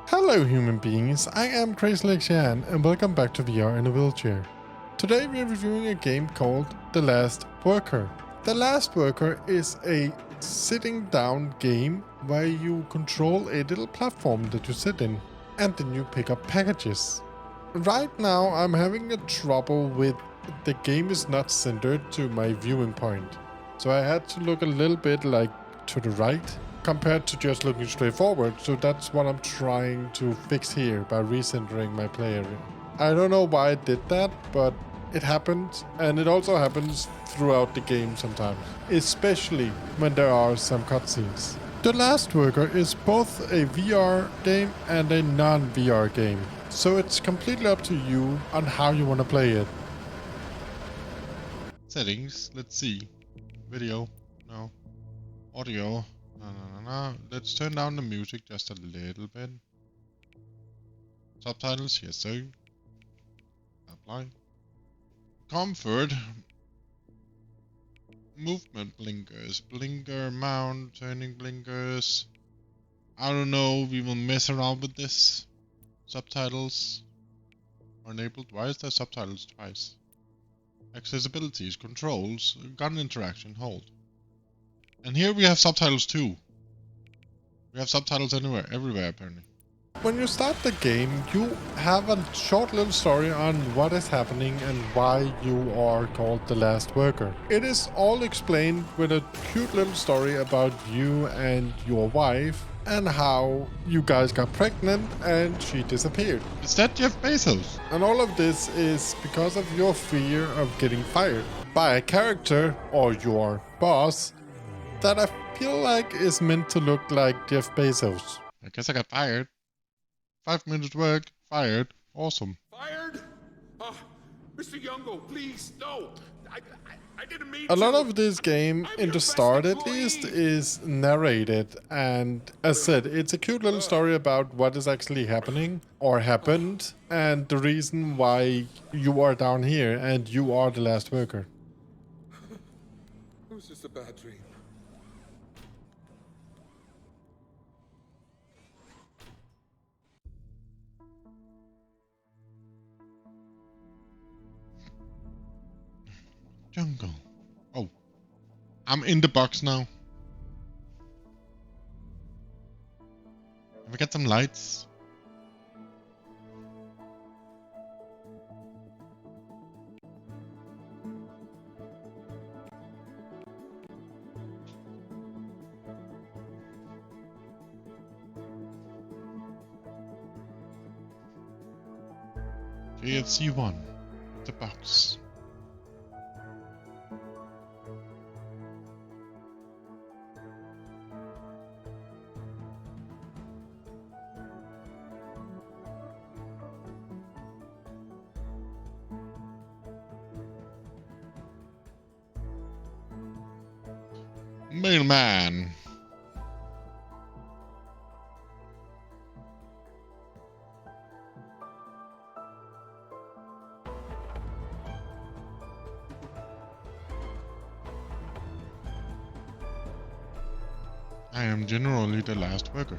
Hello human beings, I am crazylegsjan and welcome back to VR in a Wheelchair. Today we are reviewing a game called The Last Worker. The Last Worker is a sitting down game where you control a little platform that you sit in and then you pick up packages. Right now I'm having a trouble with the game is not centered to my viewing point. So I had to look a little bit like to the right compared to just looking straight forward. So that's what I'm trying to fix here by recentering my play area. I don't know why I did that, but it happened, and it also happens throughout the game sometimes, especially when there are some cutscenes. The Last Worker is both a VR game and a non-VR game, so it's completely up to you on how you want to play it. Settings, let's see. Video, no. Audio, no. Let's turn down the music just a little bit. Subtitles, yes sir. Apply. Comfort. Movement blinkers. Blinker mount, turning blinkers. I don't know, we will mess around with this. Subtitles are enabled. Why is there subtitles twice? Accessibilities, controls, gun interaction, hold. And here we have subtitles too. We have subtitles everywhere apparently. When you start the game, you have a short little story on what is happening and why you are called the Last Worker. It is all explained with a cute little story about you and your wife and how you guys got pregnant and she disappeared. Is that Jeff Bezos? And all of this is because of your fear of getting fired by a character or your boss that I feel like is meant to look like Jeff Bezos. I guess I got fired. 5 minutes work, fired. Awesome. Fired? Mr. Youngo, please, no. I didn't mean A lot to. of this game, I'm in your the best start at employee. least, is narrated. And as said, it's a cute little story about what is actually happening or happened and the reason why you are down here and you are the Last Worker. It was just a bad dream. Jungle. Oh. I'm in the box now. Can we get some lights? KFC1. The box. Mailman. I am generally the last worker.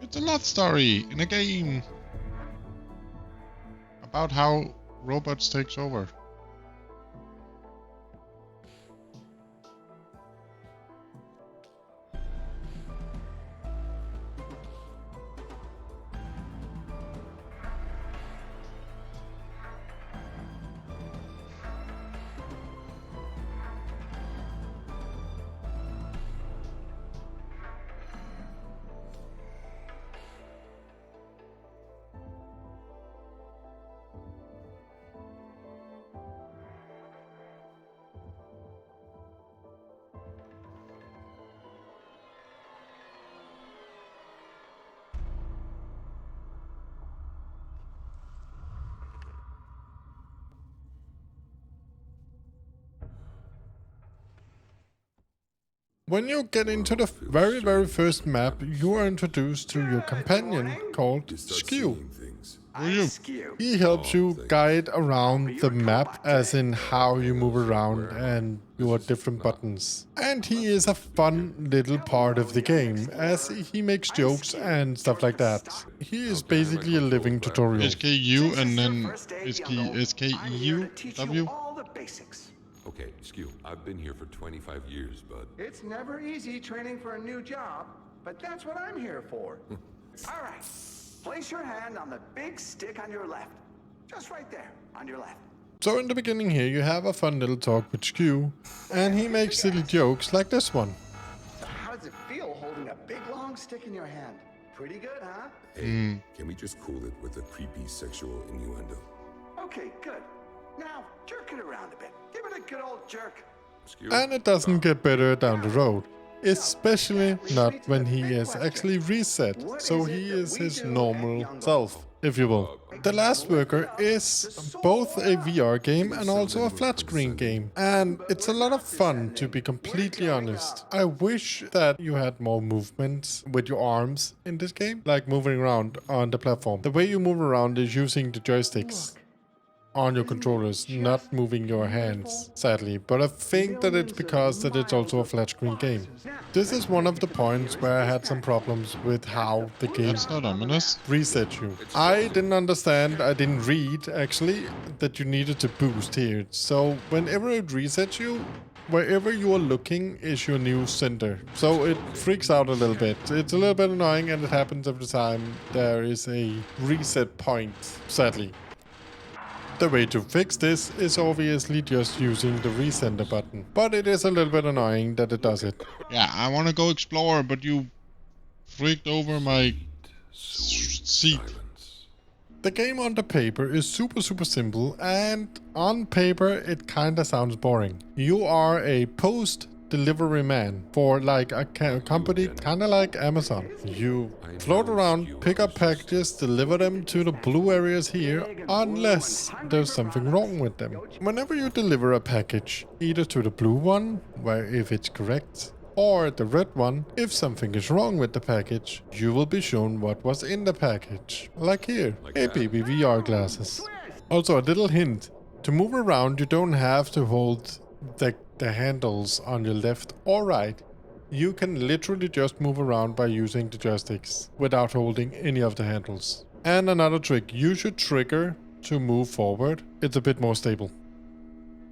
It's a love story in a game about how robots takes over. When you get into the very first map, you are introduced to your companion called Skew. He helps you guide around the map, as in how you move around and your different buttons. And he is a fun little part of the game, as he makes jokes and stuff like that. He is basically a living tutorial. SKU and then SKEUW. Okay, Skew, I've been here for 25 years, but... It's never easy training for a new job, but that's what I'm here for. All right, place your hand on the big stick on your left. Just right there, on your left. So in the beginning here, you have a fun little talk with Skew, and he makes silly jokes like this one. So how does it feel holding a big long stick in your hand? Pretty good, huh? Hey, can we just cool it with a creepy sexual innuendo? Okay, good. Now, jerk it around a bit. Give it a good old jerk. Skew? And it doesn't get better down the road. Especially not when he is actually reset, so he is his normal self, if you will. The Last Worker is both a VR game and also a flat screen game, and it's a lot of fun, to be completely honest. I wish that you had more movement with your arms in this game, like moving around on the platform. The way you move around is using the joysticks on your controllers, not moving your hands, sadly. But I think that it's because that it's also a flat screen game. This is one of the points where I had some problems with how the game That's not ominous. reset you. I didn't understand, I didn't read actually, that you needed to boost here. So whenever it resets you, wherever you are looking is your new center. So it freaks out a little bit. It's a little bit annoying, and it happens every time there is a reset point, sadly. The way to fix this is obviously just using the recenter button, but it is a little bit annoying that it does it. Yeah, I want to go explore, but you freaked over my seat. The game on the paper is super simple, and on paper it kinda sounds boring. You are a post-delivery man for like a company kinda like Amazon. You float around, pick up packages, deliver them to the blue areas here, unless there's something wrong with them. Whenever you deliver a package, either to the blue one, where if it's correct, or the red one, if something is wrong with the package, you will be shown what was in the package. Like here, hey baby VR glasses. Also a little hint, to move around you don't have to hold the handles on your left or right. You can literally just move around by using the joysticks without holding any of the handles. And another trick, you should trigger to move forward. It's a bit more stable.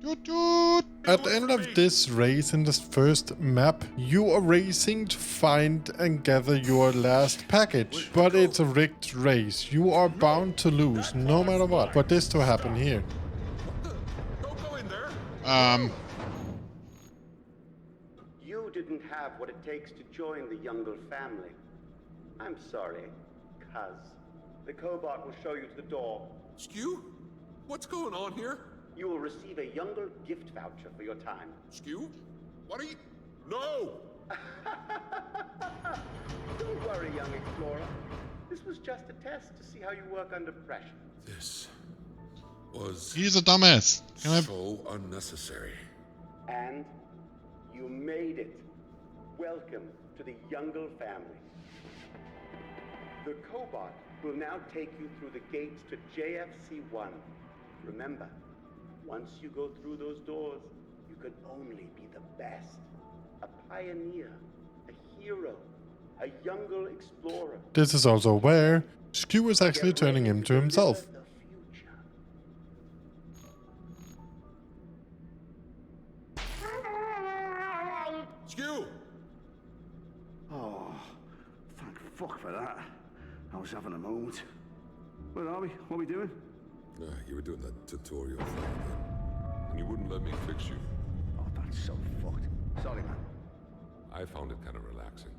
At the end of this race in this first map, you are racing to find and gather your last package. But it's a rigged race. You are bound to lose no matter what. For this to happen here. Don't go in there. You didn't have what it takes to join the Youngle family. I'm sorry, cuz. The cobot will show you to the door. Skew? What's going on here? You will receive a Youngle gift voucher for your time. Skew? What are you... No! Don't worry, young explorer. This was just a test to see how you work under pressure. This was He's a dumbass. so unnecessary. And you made it. Welcome to the Youngle family. The cobot will now take you through the gates to JFC-1. Remember, once you go through those doors, you can only be the best. A pioneer, a hero, a Youngle explorer. This is also where Skew is actually turning into himself. The future. Skew! Oh, thank fuck for that. I was having a moment. Where are we? What are we doing? You were doing that tutorial thing again, and you wouldn't let me fix you. Oh, that's so fucked. Sorry, man. I found it kind of relaxing.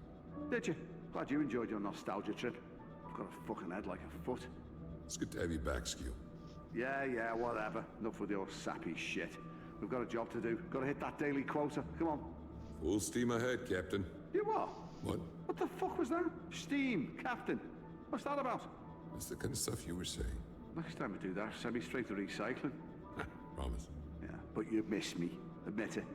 Did you? Glad you enjoyed your nostalgia trip. I've got a fucking head like a foot. It's good to have you back, Skew. Yeah, whatever. Enough with your sappy shit. We've got a job to do. Got to hit that daily quota. Come on. Full steam ahead, Captain. You what? What? What the fuck was that? Steam, Captain. What's that about? That's the kind of stuff you were saying. Next time we do that, send me straight to recycling. Promise. Yeah, but you miss me. Admit it.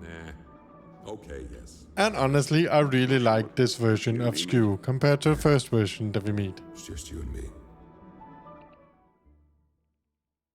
Nah. Okay, yes. And honestly, I really like this version of SKU compared to the first version that we made. It's just you and me.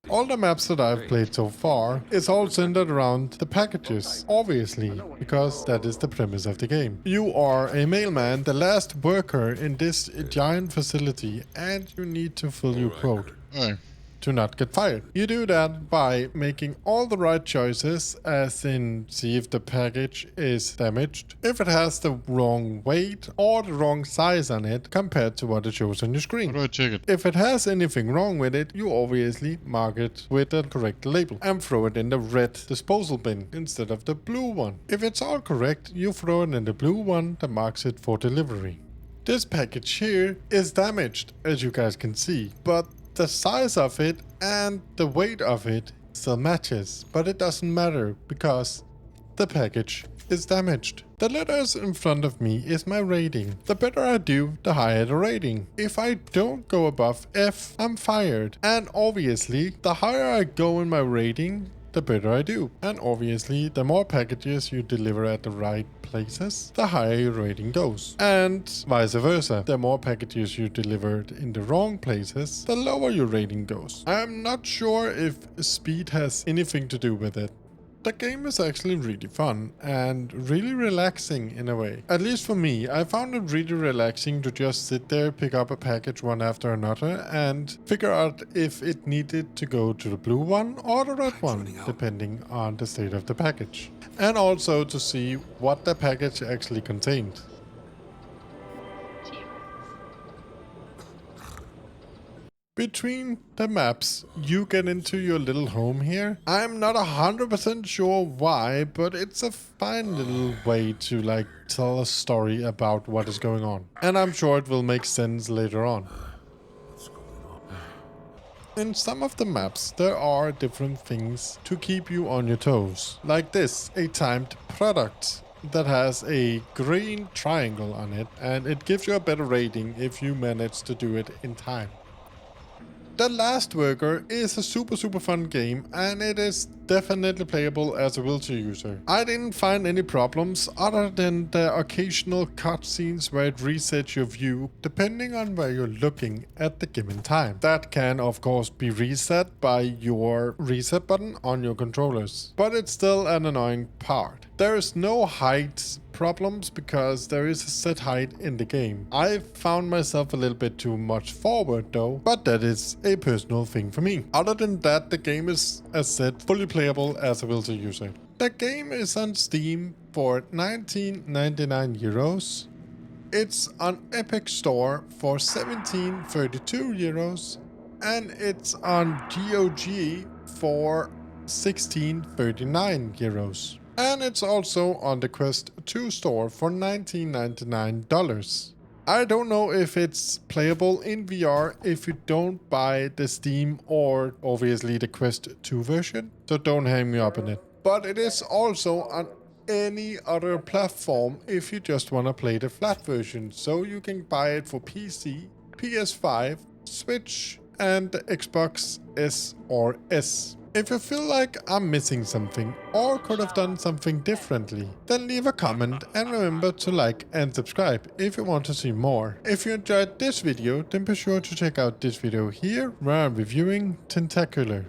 All the maps that I've played so far is all centered around the packages, obviously, because that is the premise of the game. You are a mailman, the last worker in this giant facility, and you need to fill your quote Hey. to not get fired. You do that by making all the right choices, as in see if the package is damaged, if it has the wrong weight or the wrong size on it compared to what it shows on your How screen. do I check it? If it has anything wrong with it, you obviously mark it with the correct label and throw it in the red disposal bin instead of the blue one. If it's all correct, you throw it in the blue one that marks it for delivery. This package here is damaged, as you guys can see, but the size of it and the weight of it still matches, but it doesn't matter because the package is damaged. The letters in front of me is my rating. The better I do, the higher the rating. If I don't go above F, I'm fired. And obviously, the higher I go in my rating, the better I do. And obviously, the more packages you deliver at the right places, the higher your rating goes. And vice versa. The more packages you delivered in the wrong places, the lower your rating goes. I'm not sure if speed has anything to do with it. The game is actually really fun and really relaxing in a way. At least for me, I found it really relaxing to just sit there, pick up a package one after another and figure out if it needed to go to the blue one or the red one, depending on the state of the package. And also to see what the package actually contained. Between the maps, you get into your little home here. I'm not 100% sure why, but it's a fine little way to like tell a story about what is going on. And I'm sure it will make sense later on. In some of the maps, there are different things to keep you on your toes. Like this, a timed product that has a green triangle on it, and it gives you a better rating if you manage to do it in time. The Last Worker is a super fun game, and it is definitely playable as a wheelchair user. I didn't find any problems other than the occasional cutscenes where it resets your view depending on where you're looking at the given time. That can of course be reset by your reset button on your controllers, but it's still an annoying part. There is no height problems because there is a set height in the game. I found myself a little bit too much forward though, but that is a personal thing for me. Other than that, the game is, as said, fully playable as a wheelchair user. The game is on Steam for 19.99 euros. It's on Epic Store for 17.32 euros, and it's on GOG for 16.39 euros. And it's also on the Quest 2 store for $19.99. I don't know if it's playable in VR if you don't buy the Steam or obviously the Quest 2 version, so don't hang me up on it. But it is also on any other platform if you just want to play the flat version, so you can buy it for PC, PS5, Switch, and the Xbox S or S. If you feel like I'm missing something or could have done something differently, then leave a comment and remember to like and subscribe if you want to see more. If you enjoyed this video, then be sure to check out this video here where I'm reviewing Tentacular.